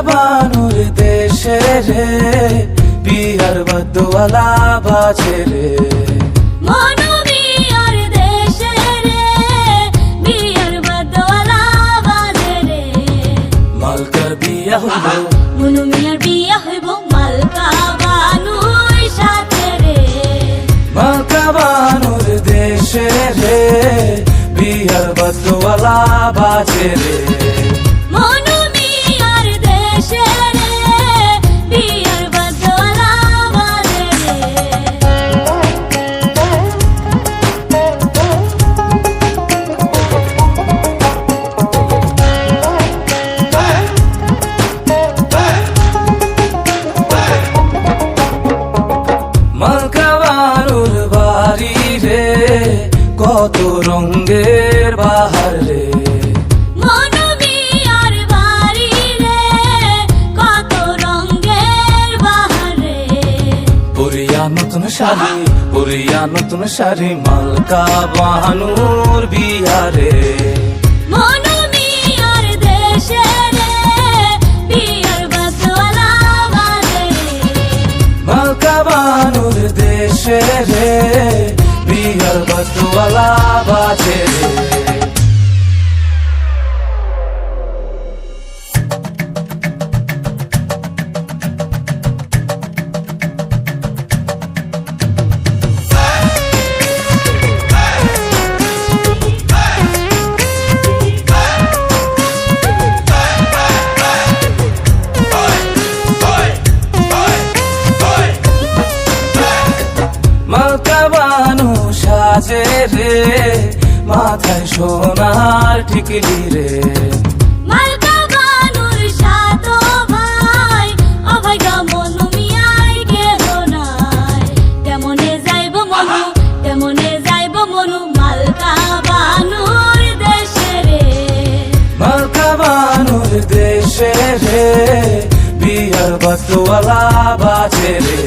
বানুর দেশে রে বিহার বদওয়ালা বাজে রে মনুমিয়ার দেশে রে বিয়ার বদওয়ালা বাজে রে মালকার বিয়া হইব মনুমিয়ার বিয়া হইব মালকা বানুর সাথে রে মালকা বানুর দেশে রে বিহার বদওয়ালা বাজে রে মনুমিয়ার দেশে রে বিয়ার বদওয়ালা বাজে রে মালকা বানুর বাড়ি রে কত রঙের বাহার রে মনুমিয়ার বাড়ি রে কত রঙের বাহার রে পুরিয়া নতুন শাড়ি মালকা বানুর বিহারে মনুমিয়ার দেশে রে বিয়ার বদওয়ালা বাজে রে মালকা বানুর দেশে রে বিহার বদওয়ালা বাজে রে মালকা বানু সাজে রে মাথায় সোনার টিকলি রে মালকা বানুর সাতো ভাই অভাগা মনুমিয়ার কেহ নাই কেমনে যাইব মনু মালকা বানুর দেশে রে মালকা বানুর দেশে রে বিহার বদওয়ালা বাজে রে